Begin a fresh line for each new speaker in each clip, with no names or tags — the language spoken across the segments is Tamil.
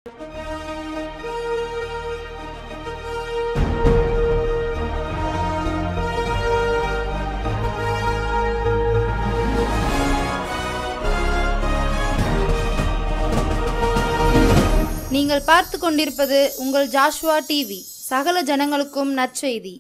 நீங்கள் பார்த்து கொண்டிருப்பது உங்கள் ஜாஷ்வா டிவி. சகல ஜனங்களுக்கும் நற்செய்தி.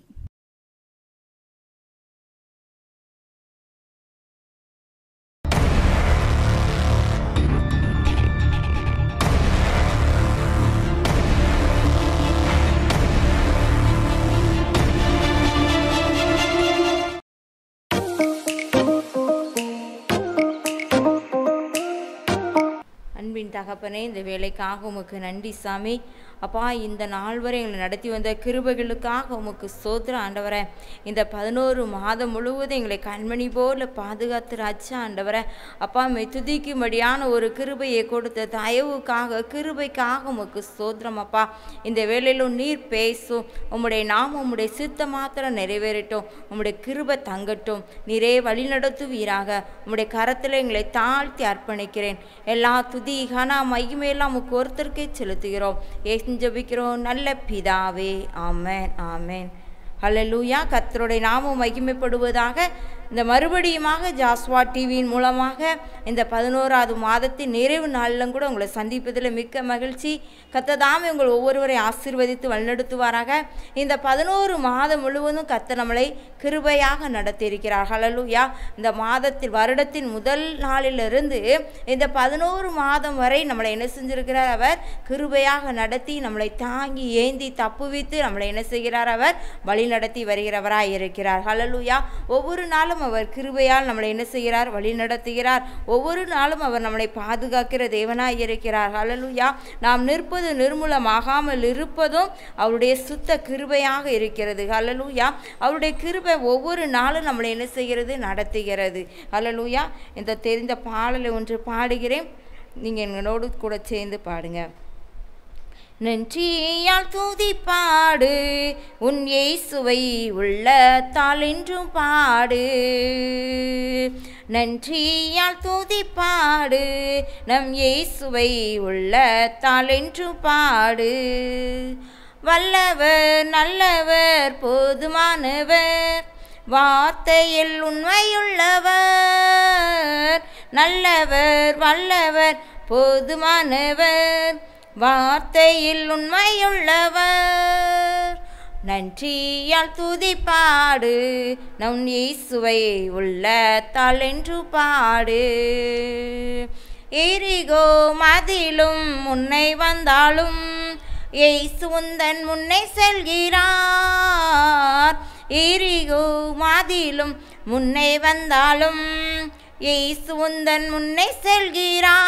அன்பின் தகப்பனே, இந்த வேலைக்காக உமக்கு நன்றி சாமி. அப்பா, இந்த நாள் வரை எங்களை நடத்தி வந்த கிருபைகளுக்காக உமக்கு ஸ்தோத்திரம் ஆண்டவரே. இந்த 11 மாதம் முழுவதும் எங்களை கண்மணி போல பாதுகாத்து ராஜா ஆண்டவரே. அப்பா, துதிக்கும்படியான ஒரு கிருபையை கொடுத்த தயவுக்காக கிருபைக்காக உமக்கு ஸ்தோத்திரம் அப்பா. இந்த வேளையிலும் நீர் பேசும், உம்முடைய நாமம் உம்முடைய சித்த மாத்திரம் நிறைவேறட்டும், உம்முடைய கிருபை தங்கட்டும், நீரே வழி நடத்துவீராக. உம்முடைய கரத்தில் எங்களை தாழ்த்தி அர்ப்பணிக்கிறேன். எல்லா துதி கனா மகிமையெல்லாம் உமக்கு ஒருத்தருக்கே செலுத்துகிறோம். ஜெபிக்கிறோம் நல்ல பிதாவே. ஆமென் ஆமென். ஹல்லேலூயா. கர்த்தருடைய நாமம் மகிமைப்படுவதாக. இந்த மறுபடியுமாக ஜாஷ்வா டிவியின் மூலமாக இந்த 11வது மாதத்தின் நிறைவு நாளிலும் கூட உங்களை சந்திப்பதில் மிக்க மகிழ்ச்சி. கர்த்தர் உங்கள் ஒவ்வொருவரை ஆசீர்வதித்து வழிநடத்துவாராக. இந்த 11 மாதம் முழுவதும் கர்த்தர் நம்மளை கிருபையாக நடத்தியிருக்கிறார். ஹல்லேலூயா. இந்த மாதத்தில் வருடத்தின் முதல் நாளிலிருந்து இந்த 11 மாதம் வரை நம்மளை என்ன செஞ்சிருக்கிறார்? அவர் கிருபையாக நடத்தி நம்மளை தாங்கி ஏந்தி தப்புவித்து நம்மளை என்ன செய்கிறார்? அவர் வழி நடத்தி வருகிறவராய் இருக்கிறார். ஹல்லேலூயா. ஒவ்வொரு நாளும் அவர் கிருபையால் நம்மளை என்ன செய்கிறார்? வழி நடத்துகிறார். ஒவ்வொரு நாளும் அவர் நம்மளை பாதுகாக்கிற தேவனாய் இருக்கிறார். ஹல்லேலூயா. நாம் நிற்பது நிர்மூலமாகாமல் இருப்பதும் அவருடைய சுத்த கிருபையாக இருக்கிறது. ஹல்லேலூயா. அவருடைய கிருபை ஒவ்வொரு நாளும் நம்மளை என்ன செய்கிறது? நடத்துகிறது. ஹல்லேலூயா. இந்த தெரிந்த பாடலை ஒன்று பாடுகிறேன், நீங்கள் என்னோடு கூட சேர்ந்து பாடுங்க. நன்றியால் துதி பாடு, உன் இயேசுவை உள்ளத்தால் என்றும் பாடு. நன்றியால் துதி பாடு, நம் இயேசுவை உள்ளத்தால் என்றும் பாடு. வல்லவர் நல்லவர் போதுமானவர், வார்த்தையில் உண்மையுள்ளவர். நல்லவர் வல்லவர் போதுமானவர், வார்த்தையில் உண்மையுள்ளவர். நன்றியால் துதி பாடு, நம் இயேசுவை உள்ளத்தால் என்று பாடு. எரிகோ மதிலும் முன்னை வந்தாலும் இயேசு உந்தன் முன்னே செல்கிறார். எரிகோ மதிலும் முன்னை வந்தாலும் இயேசு உந்தன் முன்னே செல்கிறார்.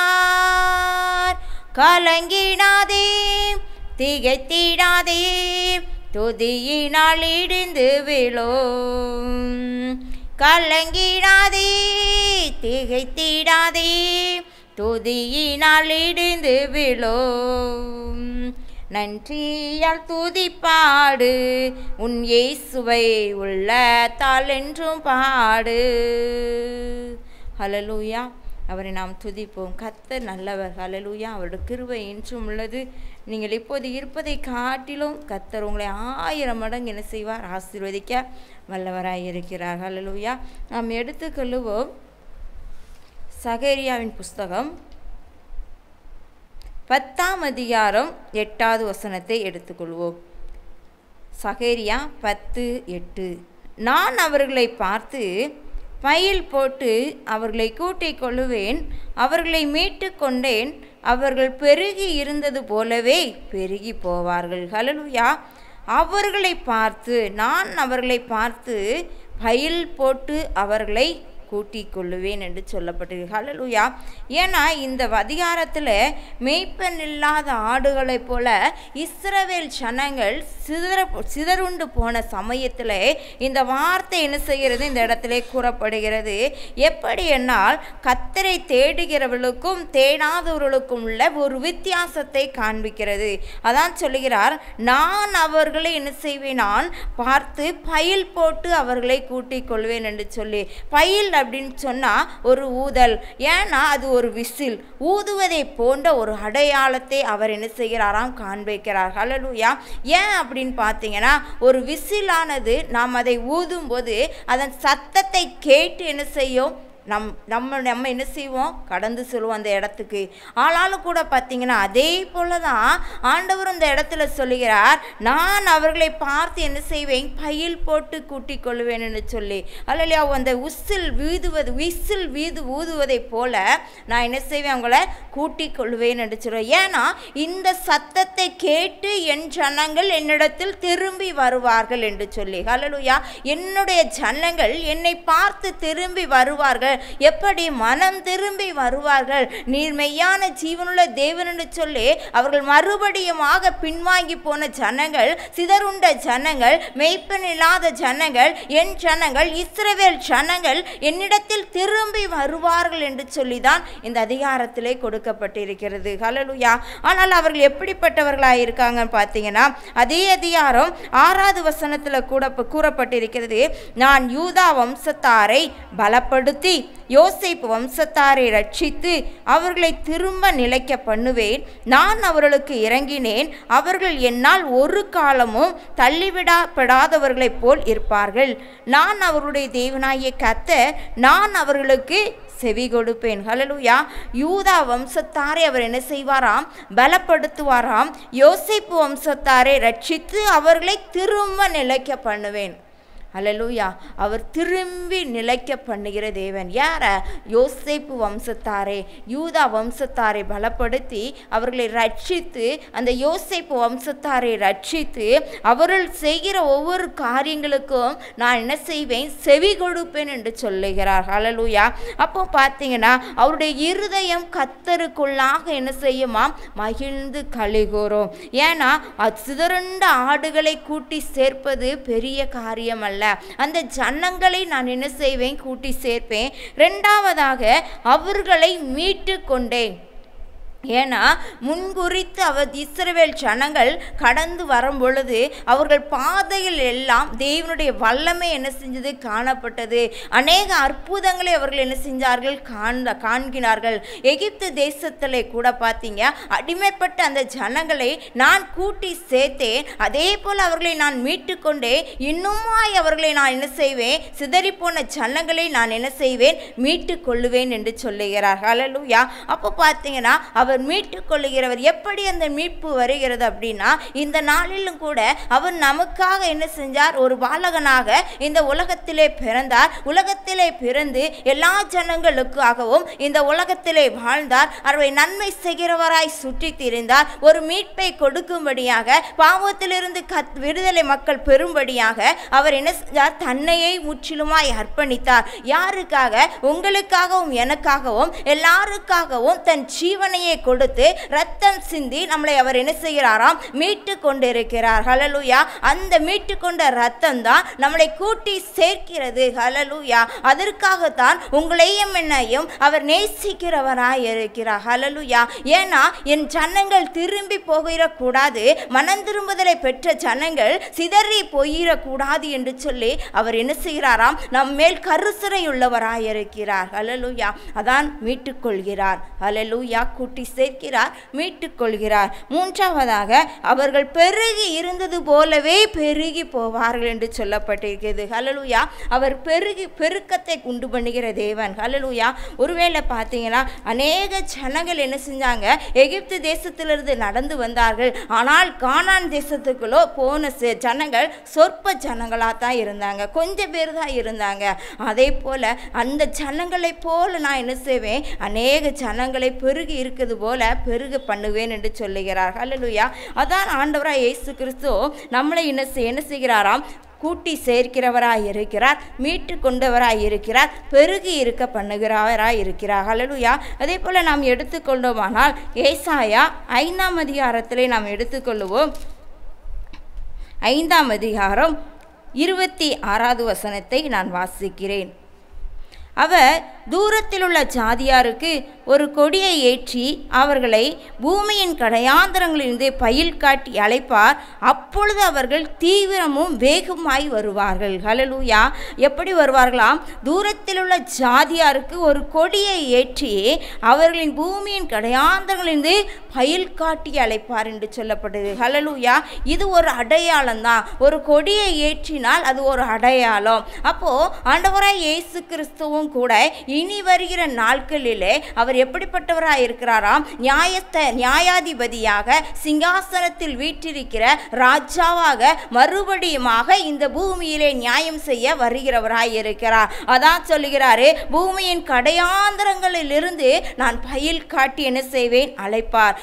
கலங்கிடாதே திகைத்திடாதே, துதியினால் இடிந்து விழும். கலங்கிடாதே திகைத்திடாதே, துதியினால் இடிந்து விழும். நன்றியால் துதி பாடு, உன் இயேசுவை உள்ளத்தால் என்றும் பாடு. ஹல்லேலூயா. அவரை நாம் துதிப்போம். கர்த்தர் நல்லவர். ஹல்லேலூயா. அவருடைய கிருபை என்றும் உள்ளது. நீங்கள் இப்போது இருப்பதை காட்டிலும் கர்த்தர் உங்களை 1000 மடங்கு என்ன செய்வார்? ஆசீர்வதிக்க வல்லவராய் இருக்கிறார். ஹல்லேலூயா. நாம் எடுத்துக்கொள்ளுவோம் சகரியாவின் புஸ்தகம் 10ஆம் அதிகாரம் 8வது வசனத்தை எடுத்துக்கொள்வோம். சகரியா 10:8. நான் அவர்களை பார்த்து பையில் போட்டு அவர்களை கூட்டிக் கொள்ளுவேன், அவர்களை மீட்டு கொண்டேன், அவர்கள் பெருகி இருந்தது போலவே பெருகி போவார்கள். ஹல்லேலூயா. அவர்களை பார்த்து, நான் அவர்களை பார்த்து பையில் போட்டு அவர்களை கூட்டிக் கொள்ளுவேன் என்று சொல்லப்பட்டிருக்கு. ஹல்லேலூயா. ஏன்னா இந்த அதிகாரத்தில் மேய்ப்பன் இல்லாத ஆடுகளைப் போல இஸ்ரவேல் ஜனங்கள் சிதறுண்டு போன சமயத்தில் இந்த வார்த்தை என்ன செய்கிறது? இந்த இடத்திலே கூறப்படுகிறது. எப்படி என்னால் கர்த்தரை தேடுகிறவர்களுக்கும் தேடாதவர்களுக்கும் உள்ள ஒரு வித்தியாசத்தை காண்பிக்கிறது. அதான் சொல்லுகிறார், நான் அவர்களை என்ன செய்வேன்? நான் பார்த்து பையில் போட்டு அவர்களை கூட்டிக் கொள்வேன் என்று சொல்லி. பையில் அப்படின்னு சொன்னால் ஒரு ஊதல், ஏன்னா அது ஒரு விசில், ஊதுவதை போன்ற ஒரு அடையாளத்தை அவர் என்ன செய்கிறாராம், காண்பிக்கிறார். ஹல்லேலூயா. ஏன் அப்படின்னு பார்த்தீங்கன்னா, ஒரு விசிலானது நாம் அதை ஊதும்போது அதன் சத்தத்தை கேட்டு என்ன செய்யும், நம்ம என்ன செய்வோம், கடந்து செல்வோம் அந்த இடத்துக்கு. ஆனாலும் கூட பார்த்தீங்கன்னா அதே போல தான் ஆண்டவர் அந்த இடத்துல சொல்லுகிறார், நான் அவர்களை பார்த்து என்ன செய்வேன், பையில் போட்டு கூட்டிக் கொள்வேன் என்று சொல்லி. அல்லையா, அந்த விசில் ஊதுவதை போல நான் என்ன செய்வேன், அவங்கள கூட்டிக் கொள்வேன் என்று சொல்லுவேன். ஏன்னா இந்த சத்தத்தை கேட்டு என் ஜனங்கள் என்னிடத்தில் திரும்பி வருவார்கள் என்று சொல்லி. அல்லேலூயா. என்னுடைய ஜனங்கள் என்னை பார்த்து திரும்பி வருவார்கள். எப்படி மனம் திரும்பி வருவார்கள், நீர் மெய்யான ஜீவனுள்ள தேவன் என்று சொல்லி அவர்கள் மறுபடியுமாக பின்வாங்கி போன ஜனங்கள், சிதறுண்ட ஜனங்கள், மெய்ப்பன் இல்லாத ஜனங்கள், என் ஜனங்கள், இஸ்ரவேல் ஜனங்கள் என்னிடத்தில் திரும்பி வருவார்கள் என்று சொல்லிதான் இந்த அதிகாரத்திலே கொடுக்கப்பட்டிருக்கிறது. ஹல்லேலூயா. ஆனால் அவர்கள் எப்படிப்பட்டவர்களாக இருக்காங்கன்னு பார்த்தீங்கன்னா, அதே அதிகாரம் 6வது வசனத்தில் கூட கூறப்பட்டிருக்கிறது, நான் யூதா வம்சத்தாரை பலப்படுத்தி யோசேப்பு வம்சத்தாரை ரட்சித்து அவர்களை திரும்ப நிலைக்க பண்ணுவேன். நான் அவர்களுக்கு இறங்கினேன், அவர்கள் என்னால் ஒரு காலமும் தள்ளிவிடப்படாதவர்களைப் போல் இருப்பார்கள். நான் அவருடைய தேவனாகிய கர்த்தர், நான் அவர்களுக்கு செவி கொடுப்பேன். ஹல்லேலூயா. யூதா வம்சத்தாரை அவர் என்ன செய்வாராம், பலப்படுத்துவாராம். யோசேப்பு வம்சத்தாரை ரட்சித்து அவர்களை திரும்ப நிலைக்க பண்ணுவேன். அல்லேலூயா. அவர் திரும்பி நிலைக்க பண்ணுகிற தேவன். யார? யோசேப்பு வம்சத்தாரே, யூதா வம்சத்தாரை பலப்படுத்தி அவர்களை ரட்சித்து, அந்த யோசேப்பு வம்சத்தாரை ரட்சித்து அவர்கள் செய்கிற ஒவ்வொரு காரியங்களுக்கும் நான் என்ன செய்வேன், செவி கொடுப்பேன் என்று சொல்லுகிறார். அல்லேலூயா. அப்போ பார்த்தீங்கன்னா அவருடைய இருதயம் கர்த்தருக்குள்ளாக என்ன செய்யுமா, மகிழ்ந்து களிகூரும். ஏன்னா சிதறுண்ட ஆடுகளை கூட்டி சேர்ப்பது பெரிய காரியம் அல்ல. அந்த ஜனங்களை நான் என்ன செய்வேன், கூட்டி சேர்ப்பேன். இரண்டாவதாக அவர்களை மீட்டு கொண்டேன். ஏன்னா முன்குறித்து அவர் இஸ்ரவேல் ஜனங்கள் கடந்து வரும் பொழுது அவர்கள் பாதையில் எல்லாம் தேவனுடைய வல்லமை என்ன செஞ்சது, காணப்பட்டது. அநேக அற்புதங்களை அவர்கள் என்ன செஞ்சார்கள், காண்கினார்கள். எகிப்து தேசத்திலே கூட பார்த்தீங்க, அடிமைப்பட்ட அந்த ஜனங்களை நான் கூட்டி சேர்த்தேன். அதே போல் அவர்களை நான் மீட்டு கொண்டே இன்னுமாய் அவர்களை நான் என்ன செய்வேன், சிதறிப்போன ஜனங்களை நான் என்ன செய்வேன், மீட்டு கொள்ளுவேன் என்று சொல்லுகிறார். ஹல்லேலூயா. அப்போ பார்த்தீங்கன்னா அவர் மீட்டுக் கொள்ளுகிறவர். எப்படி அந்த மீட்பு வருகிறது அப்படின்னா, இந்த நாளிலும் கூட அவர் நமக்காக என்ன செஞ்சார், ஒரு பாலகனாக இந்த உலகத்திலே பிறந்தார். உலகத்திலே பிறந்து எல்லா ஜனங்களுக்காகவும் இந்த உலகத்திலே வாழ்ந்தார். அவரை நன்மை செய்கிறவராய் சுற்றி திரிந்தார். ஒரு மீட்பை கொடுக்கும்படியாக, பாவத்திலிருந்து விடுதலை மக்கள் பெறும்படியாக அவர் என்ன செஞ்சார், தன்னையே முற்றிலுமாய் அர்ப்பணித்தார். யாருக்காக? உங்களுக்காகவும் எனக்காகவும் எல்லாருக்காகவும் தன் ஜீவனையே கொடுத்து ரத்தம் சிந்தி நம்மளை அவர் என்ன செய்கிறாராம், மீட்டு கொண்டிருக்கிறார். ஹல்லேலூயா. அந்த மீட்டு கொண்ட ரத்தம் தான் நம்மளை கூட்டி சேர்க்கிறது. ஹல்லேலூயா. அதற்காகத்தான் உங்களையும் என்னையும் அவர் நேசிக்கிறவராய் இருக்கிறார். ஹல்லேலூயா. ஏன்னா என் ஜனங்கள் திரும்பி போயிடக்கூடாது, மனம் திரும்புதலை பெற்ற ஜனங்கள் சிதறி போயிடக்கூடாது என்று சொல்லி அவர் என்ன செய்கிறாராம், நம் மேல் கருசரை உள்ளவராய் இருக்கிறார். ஹல்லேலூயா. அதான் மீட்டுக் கொள்கிறார். ஹல்லேலூயா. கூட்டி சேர்க்கிறார், மீட்டுக் கொள்கிறார். மூன்றாவதாக அவர்கள் பெருகி இருந்தது போலவே பெருகி போவார்கள் என்று சொல்லப்பட்டிருக்கிறது. ஹல்லேலூயா. அவர் பெருக்கத்தை உண்டு பண்ணுகிற தேவன். ஹல்லேலூயா. ஒருவேளை பார்த்தீங்கன்னா அநேக ஜனங்கள் என்ன செஞ்சாங்க, எகிப்து தேசத்திலிருந்து நடந்து வந்தார்கள். ஆனால் கானான் தேசத்துக்குள்ளோ போன ஜனங்கள் சொற்ப ஜனங்களாக தான் இருந்தாங்க, கொஞ்சம் பேர் தான் இருந்தாங்க. அதே போல அந்த ஜனங்களை போல நான் என்ன செய்வேன், அநேக ஜனங்களை பெருகி இருக்கிறது போல பெருக பண்ணுவேன் என்று சொல்லுகிறார். ஹல்லேலூயா. அதான் ஆண்டவராய் இயேசு கிறிஸ்து நம்மளை என்ன செய்கிறாராம், கூட்டி சேர்க்கிறவராய் இருக்கிறார், மீட்டு கொண்டவராய் இருக்கிறார், பெருகி இருக்க பண்ணுகிறவராய் இருக்கிறார். ஹல்லேலூயா. அதே போல நாம் எடுத்துக்கொண்டோமானால் ஏசாயா 5ஆம் அதிகாரத்திலே நாம் எடுத்துக்கொள்ளுவோம். 5ஆம் அதிகாரம் 26வது வசனத்தை நான் வாசிக்கிறேன். அவர் தூரத்தில் உள்ள ஜாதியாருக்கு ஒரு கொடியை ஏற்றி அவர்களை பூமியின் கடையாந்தரங்களிலிருந்து பயில் காட்டி அழைப்பார். அப்பொழுது அவர்கள் தீவிரமும் வேகமாய் வருவார்கள். ஹல்லேலூயா. எப்படி வருவார்களாம்? தூரத்தில் உள்ள ஜாதியாருக்கு ஒரு கொடியை ஏற்றி அவர்களின் பூமியின் கடையாந்தரங்களிலிருந்து பயில் காட்டி அழைப்பார் என்று சொல்லப்படுது. ஹல்லேலூயா. இது ஒரு அடையாளம் தான். ஒரு கொடியை ஏற்றினால் அது ஒரு அடையாளம். அப்போ ஆண்டவராய் இயேசு கிறிஸ்துவும் கூட இனி வருகிற நாட்களிலே அவர் எப்படிப்பட்டவராய் இருக்கிறாராம்? நியாயாதிபதியாக சிங்காசனத்தில் வீற்றிருக்கிற ராஜாவாக மறுபடியுமாக இந்த பூமியிலே நியாயம் செய்ய வருகிறவராய் இருக்கிறார். அதான் சொல்லுகிறாரு, பூமியின் கடையாந்தரங்களிலிருந்து நான் பயில் காட்டி என்ன செய்வேன்? அழைப்பார்.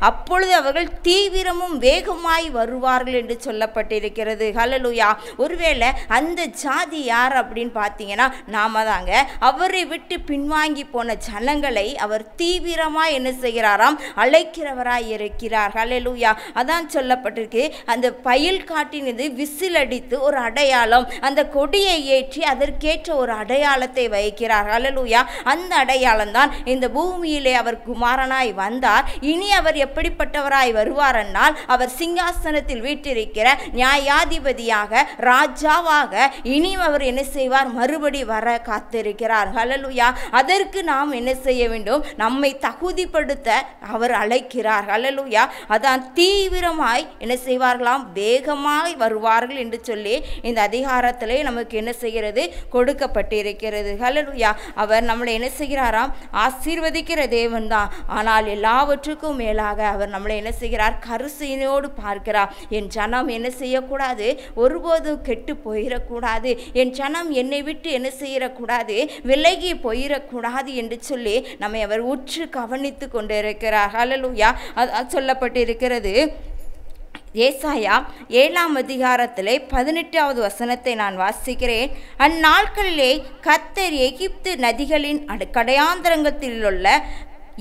அப்பொழுது அவர்கள் தீவிரமும் வேகமாய் வருவார்கள் என்று சொல்லப்பட்டிருக்கிறது. ஹல்லேலூயா. ஒருவேளை அந்த ஜாதி யார் அப்படின்னு பார்த்தீங்கன்னா நாம தாங்க. அவரை விட்டு பின்வாங்கி போன ஜனங்களை அவர் தீவிரமாய் என்ன செய்கிறாராம்? அழைக்கிறவராய் இருக்கிறார். ஹல்லேலூயா. அதான் சொல்லப்பட்டிருக்கு, அந்த பயில் காட்டினது விசில் அடித்து ஒரு அடையாளம், அந்த கொடியை ஏற்றி அதற்கேற்ற ஒரு அடையாளத்தை வைக்கிறார். ஹல்லேலூயா. அந்த அடையாளம் தான் இந்த பூமியிலே அவர் குமாரனாய் வந்தார். இனி அவர் எப்படிப்பட்டவராய் வருவார் என்றால், அவர் சிங்காசனத்தில் வீற்றிருக்கிற நியாயாதிபதியாக ராஜாவாக இனி அவர் என்ன செய்வார்? மறுபடி வர காத்திருக்கிறார். ஹல்லேலூயா. அதற்கு நாம் என்ன செய்ய வேண்டும்? நம்மை தகுதிப்படுத்த அவர் அழைக்கிறார். ஹல்லேலூயா. அதான் தீவிரமாய் என்ன செய்வார்களாம்? வேகமாய் வருவார்கள் என்று சொல்லி இந்த அதிகாரத்திலே நமக்கு என்ன செய்கிறது? கொடுக்கப்பட்டிருக்கிறது. ஹல்லேலூயா. அவர் நம்மளை என்ன செய்கிறாராம்? ஆசீர்வதிக்கிற தேவன் தான். ஆனால் எல்லாவற்றுக்கும் மேலாக அவர் நம்மளை என்ன செய்கிறார்? கருணையோடு பார்க்கிறார். என் ஜனம் என்ன செய்யக்கூடாது? ஒருபோதும் கெட்டு போயிடக்கூடாது. என் ஜனம் என்னை விட்டு என்ன செய்யக்கூடாது? விலகி போயிடக்கூடாது என்று சொல்லி நம்மை அவர் உற்று கவனித்து கொண்டிருக்கிறார். ஹல்லேலூயா. சொல்லப்பட்டிருக்கிறது. ஏசாயா 7ஆம் அதிகாரத்திலே 18வது வசனத்தை நான் வாசிக்கிறேன். அந்நாட்களிலே கர்த்தர் எகிப்து நதிகளின் கடையாந்தரங்கத்தில் உள்ள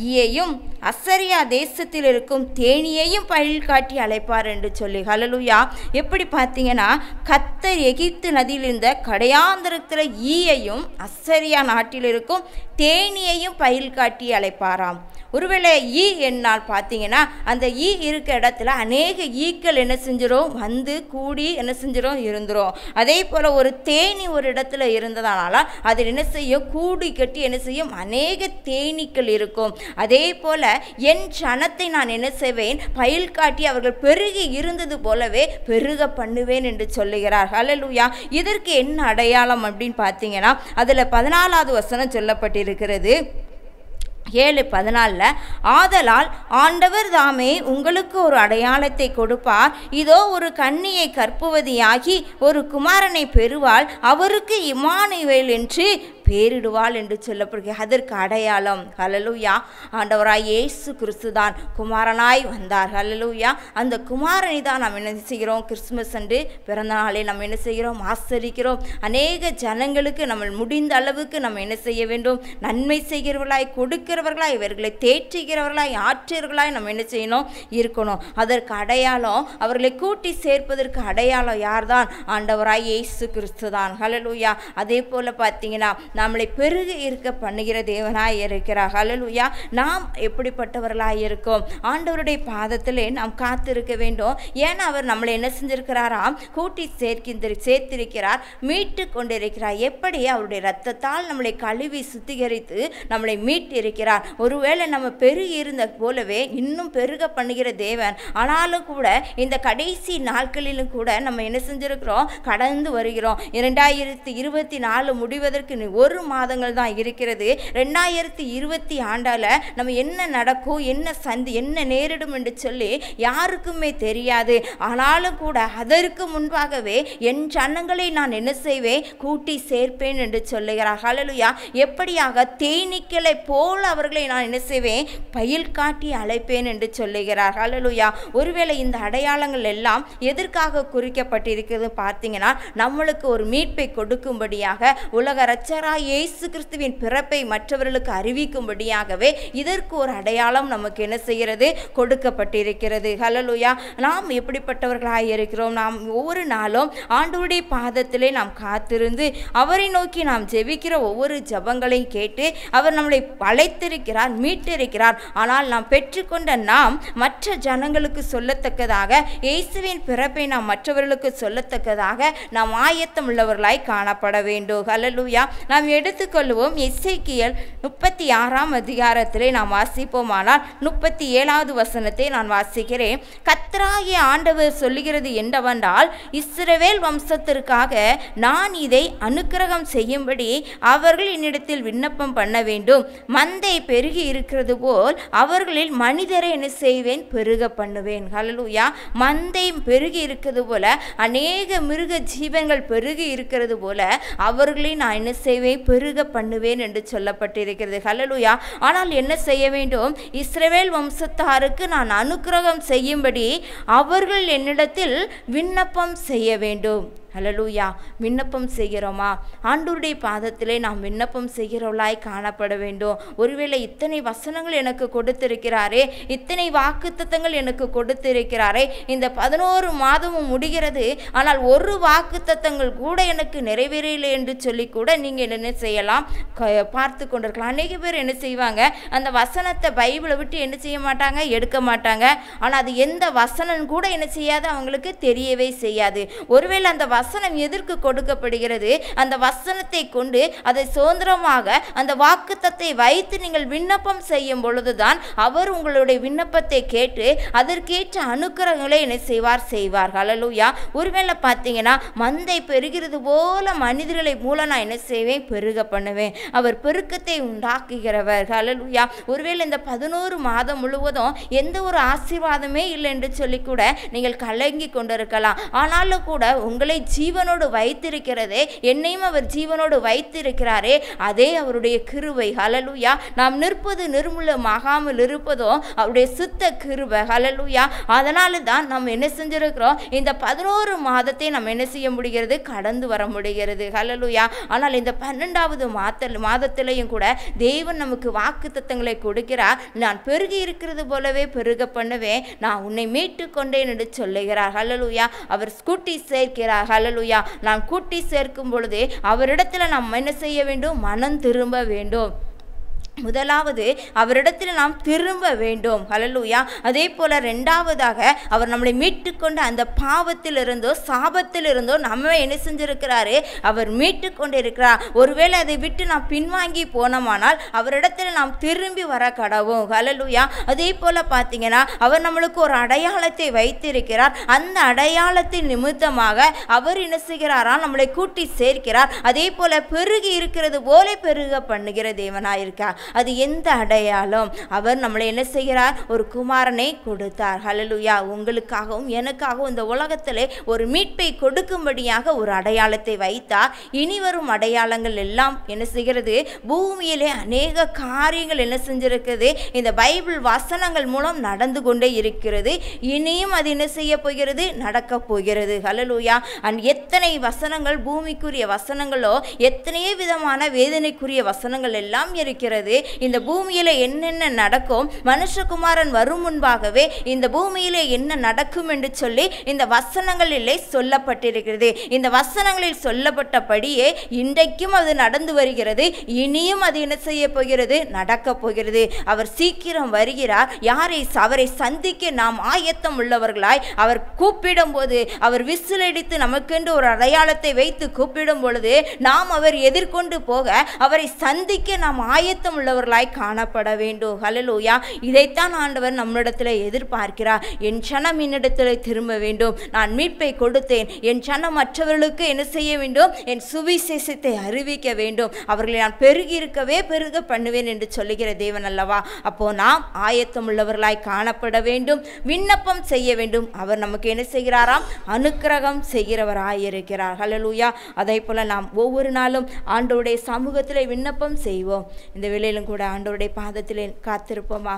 ஈயையும் அசரியா தேசத்தில் இருக்கும் தேனியையும் பயில் காட்டி அழைப்பார் என்று சொல்லி. ஹல்லேலூயா. எப்படி பார்த்தீங்கன்னா, கர்த்தர் எகிப்து நதியில் இருந்த கடையாந்தரத்தில் ஈயையும் அசரியா நாட்டில் இருக்கும் தேனியையும் பயில் காட்டி அழைப்பாராம். ஒருவேளை ஈ என்னால் பார்த்தீங்கன்னா, அந்த ஈ இருக்க இடத்துல அநேக ஈக்கள் என்ன செஞ்சிடும்? வந்து கூடி என்ன செஞ்சிடும்? இருந்துரும். அதே போல் ஒரு தேனி ஒரு இடத்துல இருந்ததனால அதில் என்ன செய்யும்? கூடி கட்டி என்ன செய்யும்? அநேக தேனீக்கள் இருக்கும். அதே போல என் ஜனத்தை நான் என்ன செய்வேன்? பயில் காட்டி அவர்கள் பெருகி இருந்தது போலவே பெருக பண்ணுவேன் என்று சொல்லுகிறார். ஹல்லேலூயா. இதற்கு என்ன அடையாளம் அப்படின்னு பார்த்தீங்கன்னா, அதில் 14வது வசனம் சொல்லப்பட்டிருக்கிறது. 7:14 ஆதலால் ஆண்டவர் தாமே உங்களுக்கு ஒரு அடையாளத்தை கொடுப்பார். இதோ ஒரு கன்னியை கற்புவதியாகி ஒரு குமாரனை பெறுவாள். அவருக்கு இம்மானுவேல் என்று பேரிடுவாள் என்று சொல்லப்படுகிறது. அதற்கு அடையாளம் ஹல்லேலூயா, ஆண்டவராய் இயேசு கிறிஸ்து தான் குமாரனாய் வந்தார். ஹல்லேலூயா. அந்த குமாரனை தான் நாம் என்ன செய்கிறோம்? கிறிஸ்துமஸ் அன்று பிறந்த நாளை நம்ம என்ன செய்கிறோம்? ஆசரிக்கிறோம். அநேக ஜனங்களுக்கு நம்ம முடிந்த அளவுக்கு நம்ம என்ன செய்ய வேண்டும்? நன்மை செய்கிறவர்களாய், கொடுக்கிறவர்களாய், இவர்களை தேற்றுகிறவர்களாய், ஆற்றர்களாய் நம்ம என்ன செய்யணும்? இருக்கணும். அதற்கு அடையாளம், அவர்களை கூட்டி சேர்ப்பதற்கு அடையாளம் யார் தான்? ஆண்டவராய் இயேசு கிறிஸ்து தான். ஹல்லேலூயா. அதே போல பார்த்தீங்கன்னா, நம்மளை பெருக இருக்க பண்ணுகிற தேவனாய் இருக்கிறார். ஹல்லேலூயா. நாம் எப்படிப்பட்டவர்களாய் இருக்கோம்? ஆண்டவருடைய பாதத்திலே நாம் காத்திருக்க வேண்டும். ஏன்னா அவர் நம்மளை என்ன செஞ்சிருக்கிறாராம்? கூட்டி சேர்த்திருக்கிறார், மீட்டு கொண்டிருக்கிறார். எப்படி? அவருடைய இரத்தத்தால் நம்மளை கழுவி சுத்திகரித்து நம்மளை மீட்டிருக்கிறார். ஒருவேளை நம்ம பெருகி இருந்த போலவே இன்னும் பெருக பண்ணுகிற தேவன். ஆனாலும் கூட இந்த கடைசி நாட்களிலும் கூட நம்ம என்ன செஞ்சிருக்கிறோம்? கடந்து வருகிறோம். 2024 முடிவதற்கு 1 மாதங்கள் தான் இருக்கிறது. 2020 ஆண்டால நம்ம என்ன நடக்கும், என்ன நேரிடும் என்று சொல்லி யாருக்குமே தெரியாது. ஆனாலும் கூட அதற்கு முன்பாகவே என் ஜனங்களை நான் என்ன செய்வேன்? கூட்டி சேர்ப்பேன் என்று சொல்லுகிறார். ஹல்லேலூயா. எப்படியாக? தேனீக்களை போல் அவர்களை நான் என்ன செய்வேன்? பயில் காட்டி அழைப்பேன் என்று சொல்லுகிறார். ஹல்லேலூயா. ஒருவேளை இந்த அடையாளங்கள் எல்லாம் எதற்காக குறிக்கப்பட்டிருக்கிறது பார்த்தீங்கன்னா, நம்மளுக்கு ஒரு மீட்பை கொடுக்கும்படியாக, உலக இரட்சகராய் ஆண்டவராய் இயேசு கிறிஸ்துவின் பிறப்பை மற்றவர்களுக்கு அறிவிக்கும்படியாகவே இதற்கு ஒரு அடையாளம் நமக்கு என்ன செய்கிறது, கொடுக்கப்பட்டிருக்கிறது. ஹல்லேலூயா. நாம் எப்படிப்பட்டவர்களாய் இருக்கிறோம்? நாம் ஒவ்வொரு நாளும் ஆண்டவருடைய பாதத்திலே நாம் காத்திருந்து அவரை நோக்கி நாம் ஜெபிக்கிற ஒவ்வொரு ஜெபங்களையும் கேட்டு அவர் நம்மளை அழைத்திருக்கிறார், மீட்டிருக்கிறார். ஆனால் நாம் பெற்றுக்கொண்ட நாம் மற்ற ஜனங்களுக்கு சொல்லத்தக்கதாக, இயேசுவின் பிறப்பை நாம் மற்றவர்களுக்கு சொல்லத்தக்கதாக நாம் ஆயத்தம் உள்ளவர்களாய் காணப்பட வேண்டும். ஹல்லேலூயா. நாம் எடுத்துக்கொள்வோம் எசேக்கியேல் 36ஆம் அதிகாரத்திலே நாம் வாசிப்போமானால் 37வது வசனத்தை நான் வாசிக்கிறேன். கர்த்தராகிய ஆண்டவர் சொல்லுகிறது என்னவென்றால், இஸ்ரவேல் வம்சத்திற்காக நான் இதை அனுக்கிரகம் செய்யும்படி அவர்கள் என்னிடத்தில் விண்ணப்பம் பண்ண வேண்டும். மந்தை பெருகி இருக்கிறது போல் அவர்களில் மனிதரை என்ன செய்வேன், பெருக பண்ணுவேன். ஹல்லேலூயா. மந்தை பெருகி இருக்கிறது போல, அநேக மிருக ஜீவன்கள் பெருகி இருக்கிறது போல அவர்களை நான் என்ன செய்வேன், பெருக பண்ணுவேன் என்று சொல்லப்பட்டிருக்கிறது. ஹல்லேலூயா. ஆனால் என்ன செய்ய வேண்டும்? இஸ்ரவேல் வம்சத்தாருக்கு நான் அனுக்கிரகம் செய்யும்படி அவர்கள் என்னிடத்தில் விண்ணப்பம் செய்ய வேண்டும். ஹல்லேலூயா. விண்ணப்பம் செய்கிறோமா? ஆண்டவருடைய பாதத்திலே நாம் விண்ணப்பம் செய்கிறவளாய் காணப்பட வேண்டும். ஒருவேளை இத்தனை வசனங்கள் எனக்கு கொடுத்திருக்கிறாரே, இத்தனை வாக்குத்தத்தங்கள் எனக்கு கொடுத்திருக்கிறாரே, இந்த 11 மாதமும் முடிகிறது, ஆனால் ஒரு வாக்குத்தத்தங்கள் கூட எனக்கு நிறைவேறவில்லை என்று சொல்லி கூட நீங்கள் என்ன செய்யலாம், பார்த்து கொண்டிருக்கலாம். அநேக பேர் என்ன செய்வாங்க, அந்த வசனத்தை பைபிளை விட்டு என்ன செய்ய மாட்டாங்க, எடுக்க மாட்டாங்க. ஆனால் அது எந்த வசனம் கூட என்ன செய்யாது, அவங்களுக்கு தெரியவே செய்யாது. ஒருவேளை அந்த வசனம் எதற்கு கொடுக்கப்படுகிறது, அந்த வசனத்தை கொண்டு அதை சுதந்திரமாக அந்த வாக்குத்தத்தை வைத்து நீங்கள் விண்ணப்பம் செய்யும் பொழுதுதான் அவர் உங்களுடைய விண்ணப்பத்தை கேட்டு அதற்கேற்ற அனுக்கிரகங்களை என்ன செய்வார். ஹல்லேலூயா. ஒருவேளை பார்த்தீங்கன்னா, மந்தை பெருகிறது போல மனிதர்களை மூலம் நான் என்ன செய்வேன், பெருக பண்ணுவேன். அவர் பெருக்கத்தை உண்டாக்குகிறவர். ஹல்லேலூயா. ஒருவேளை இந்த 11 மாதம் முழுவதும் எந்த ஒரு ஆசீர்வாதமே இல்லை என்று சொல்லி கூட நீங்கள் கலங்கி கொண்டிருக்கலாம். ஆனாலும் கூட உங்களை ஜீவனோடு வைத்திருக்கிறதே, என்னையும் அவர் ஜீவனோடு வைத்திருக்கிறாரே, அதே அவருடைய கிருபை. ஹல்லேலூயா. நாம் நிற்பது நிர்மூலமாகாமல் இருப்பதோ அவருடைய சுத்த கிருபை. ஹல்லேலூயா. அதனால தான் நாம் என்ன செஞ்சிருக்கிறோம், இந்த 11 மாதத்தை நாம் என்ன செய்ய முடிகிறது, கடந்து வர முடிகிறது. ஹல்லேலூயா. ஆனால் இந்த 12வது மாதத்திலையும் கூட தேவன் நமக்கு வாக்குத்தத்தங்களை கொடுக்கிறார். நான் பெருகி இருக்கிறது போலவே பெருக பண்ணுவேன், நான் உன்னை மீட்டு கொண்டேன் என்று சொல்லுகிறார். ஹல்லேலூயா. அவர் கூட்டி சேர்க்கிறார். ஹல்லேலூயா. நாம் கூட்டி சேர்க்கும் பொழுது அவரிடத்தில் நாம் என்ன செய்ய வேண்டும், மனம் திரும்ப வேண்டும். முதலாவது அவரிடத்தில் நாம் திரும்ப வேண்டும். ஹல்லேலூயா. அதே போல இரண்டாவதாக அவர் நம்மளை மீட்டு கொண்டு அந்த பாவத்தில் இருந்தோ சாபத்தில் இருந்தோ நம்ம என்ன செஞ்சிருக்கிறாரு, அவர் மீட்டு கொண்டு இருக்கிறார். ஒருவேளை அதை விட்டு நாம் பின்வாங்கி போனோமானால் அவரிடத்தில் நாம் திரும்பி வர கடவோம். ஹல்லேலூயா. அதே போல பார்த்தீங்கன்னா, அவர் நம்மளுக்கு ஒரு அடையாளத்தை வைத்திருக்கிறார். அந்த அடையாளத்தின் நிமித்தமாக அவர் என்ன செய்கிறாரா, நம்மளை கூட்டி சேர்க்கிறார். அதே போல பெருகி இருக்கிறது போல பெருக பண்ணுகிற தேவனாயிருக்கார். அது எந்த அடையாளம்? அவர் நம்மளை என்ன செய்கிறார், ஒரு குமாரனை கொடுத்தார். ஹல்லேலூயா. உங்களுக்காகவும் எனக்காகவும் இந்த உலகத்திலே ஒரு மீட்பை கொடுக்கும்படியாக ஒரு அடையாளத்தை வைத்தார். இனி வரும் அடையாளங்கள் எல்லாம் என்ன செய்கிறது, பூமியிலே அநேக காரியங்கள் என்ன செஞ்சிருக்குது, இந்த பைபிள் வசனங்கள் மூலம் நடந்து கொண்டே இருக்கிறது. இனியும் அது என்ன செய்ய போகிறது, நடக்க போகிறது. ஹல்லேலூயா. எத்தனை வசனங்கள் பூமிக்குரிய வசனங்களோ, எத்தனையோ விதமான வேதனைக்குரிய வசனங்கள் எல்லாம் இருக்கிறது. இந்த பூமியில என்னென்ன நடக்கும், மனுஷகுமாரன் வரும் முன்பாகவே இந்த பூமியிலே என்ன நடக்கும் என்று சொல்லி இந்த வசனங்களிலே சொல்லப்பட்டிருக்கிறது. இந்த வசனங்களில் சொல்லப்பட்டபடியே இன்றைக்கும் அது நடந்து வருகிறது. இனியும் அது என்ன செய்ய போகிறது, நடக்க போகிறது. அவர் சீக்கிரம் வருகிறார். அவரை சந்திக்க நாம் ஆயத்தம் உள்ளவர்களாய் அவர் கூப்பிடும் போது, அவர் விசிலடித்து நமக்கென்று ஒரு அடையாளத்தை வைத்து கூப்பிடும் பொழுது நாம் அவர் எதிர்கொண்டு போக, அவரை சந்திக்க நாம் ஆயத்தம் உள்ளவர்களாய் காணப்பட வேண்டும். ஹல்லேலூயா. இதைத்தான் ஆண்டவர் நம்மிடத்தில் எதிர்பார்க்கிறார். என் சனம் என்னிடத்தில் திரும்ப வேண்டும். நான் மீட்பை கொடுத்தேன். என் சனம் மற்றவர்களுக்கு என்ன செய்ய வேண்டும், என் சுவிசேஷத்தை அறிவிக்க வேண்டும். அவர்களை நான் பெருகி இருக்கவே பெருக பண்ணுவேன் என்று சொல்லுகிற தேவன் அல்லவா. அப்போ நாம் ஆயத்தம் உள்ளவர்களாய் காணப்பட வேண்டும், விண்ணப்பம் செய்ய வேண்டும். அவர் நமக்கு என்ன செய்கிறாராம், அனுக்கிரகம் செய்கிறவராயிருக்கிறார். ஹல்லேலூயா. அதே போல நாம் ஒவ்வொரு நாளும் ஆண்டவருடைய சமூகத்திலே விண்ணப்பம் செய்வோம். இந்த வேளையிலும் கூட ஆண்டவருடைய பாதத்திலே காத்திருப்போமா?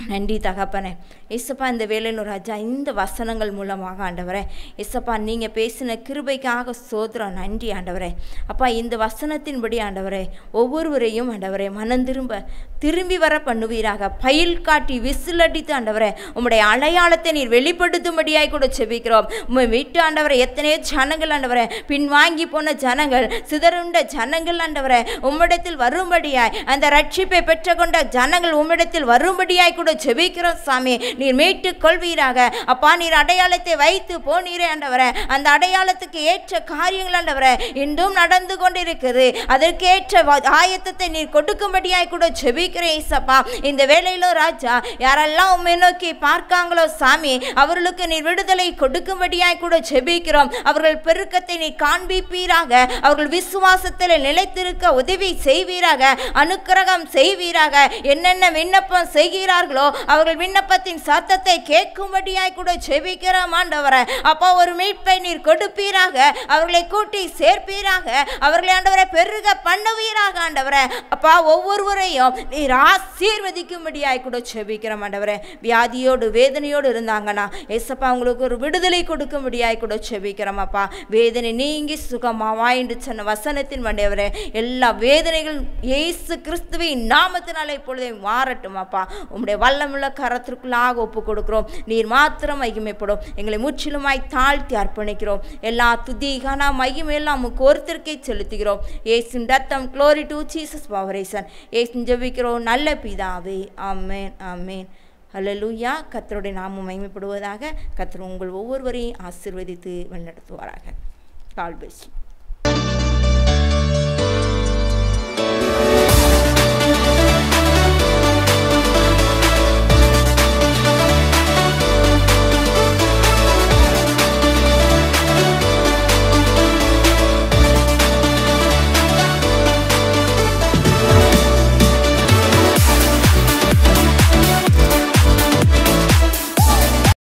நன்றி தகப்பனே. ஏசப்பா இந்த வேலையில் ராஜா இந்த வசனங்கள் மூலமாக ஆண்டவரே ஏசப்பா நீங்கள் பேசின கிருபைக்காக ஸ்தோத்திரம். நன்றி ஆண்டவரே. அப்பா இந்த வசனத்தின்படி ஆண்டவரே ஒவ்வொருவரையும் ஆண்டவரே மனம் திரும்பி வர பண்ணுவீராக. பயில் காட்டி விசிலடித்து ஆண்டவரே உம்முடைய அடையாளத்தை நீர் வெளிப்படுத்தும்படியாய் கூட செபிக்கிறோம். உம்மை விட்டு ஆண்டவரே எத்தனையோ ஜனங்கள் ஆண்டவரே பின்வாங்கி போன ஜனங்கள், சிதறுண்ட ஜனங்கள் ஆண்டவரே உம்மிடத்தில் வரும்படியாய், அந்த ரட்சிப்பை பெற்றுக்கொண்ட ஜனங்கள் உம்மிடத்தில் வரும்படியாய் கூட செபிக்கிறோம் சாமி. நீர் மீட்டுக் கொள்வீராக. அப்பா நீர் அடையாளத்தை வைத்து போனீரே ஆண்டவரே, அந்த அடையாளத்துக்கு ஏற்ற காரியங்கள் ஆண்டவரே இன்றும் நடந்து கொண்டிருக்குது. அதற்கேற்ற ஆயத்தத்தை நீர் கொடுக்கும்படியாய் கூட செபிக்கிறேன் ஏசப்பா. இந்த வேளையிலோ ராஜா யாரெல்லாம் உம்மை நோக்கி பார்க்காங்களோ சாமி அவர்களுக்கு நீர் விடுதலை கொடுக்கும்படியாய் கூட செபிக்கிறோம். அவர்கள் பெருக்கத்தை நீர் காண்பிப்பீராக. அவர்கள் விசுவாசத்தில் நிலைத்திருக்க உதவி செய்வீராக. அனுக்கிரகம் செய்வீராக. என்னென்ன விண்ணப்பம் செய்கிறார்களோ அவர்கள் விண்ணப்பத்தின் சத்தத்தை கேட்கும்படியாய் கூட செபிக்கிறோம் ஆண்டவரே. அப்பா ஒரு மீட்பை நீர் கொடுப்பீராக. அவர்களை கூட்டி சேர்ப்பீராக. அவர்களை ஆண்டவரை பெருக பண்ணுவீராக ஆண்டவரே. அப்பா ஒவ்வொருவரையும் நீர் ஆசீர்வதிக்கும்படியாய் கூட செபிக்கிறோம் ஆண்டவரே. வியாதியோடு வேதனையோடு இருந்தாங்கன்னா ஏசப்பா உங்களுக்கு ஒரு விடுதலை கொடுக்கும்படியாய் கூட செபிக்கிறோம் அப்பா. வேதனை நீங்கி சுகமாவா என்று சொன்ன வசனத்தின் ஆண்டவரே எல்லா வேதனைகள் இயேசு கிறிஸ்துவின் நாமத்தினாலே இப்பொழுதே மாறட்டும் அப்பா. உம்முடைய வல்லமுள்ள கரத்திற்குள்ளாக ஒப்பு கொடுக்கிறோம். நீர் மாத்திரம் மகிமைப்படும். எங்களை முற்றிலுமாய் தாழ்த்தி அர்ப்பணிக்கிறோம். எல்லா துதி கன மகிமையெல்லாம் உமக்கு ஒருத்தருக்கே செலுத்துகிறோம். இயேசுவின் ரத்தம். Glory to Jesus பவரேசன். இயேசு ஜெபிக்கிறோம் நல்ல பிதாவே. ஆமென் ஆமென். ஹல்லேலூயா. கர்த்தருடைய நாமம் மகிமைப்படுவதாக. கர்த்தர் உங்கள் ஒவ்வொருவரையும் ஆசீர்வதித்து வழிநடத்துவாராக. God bless you.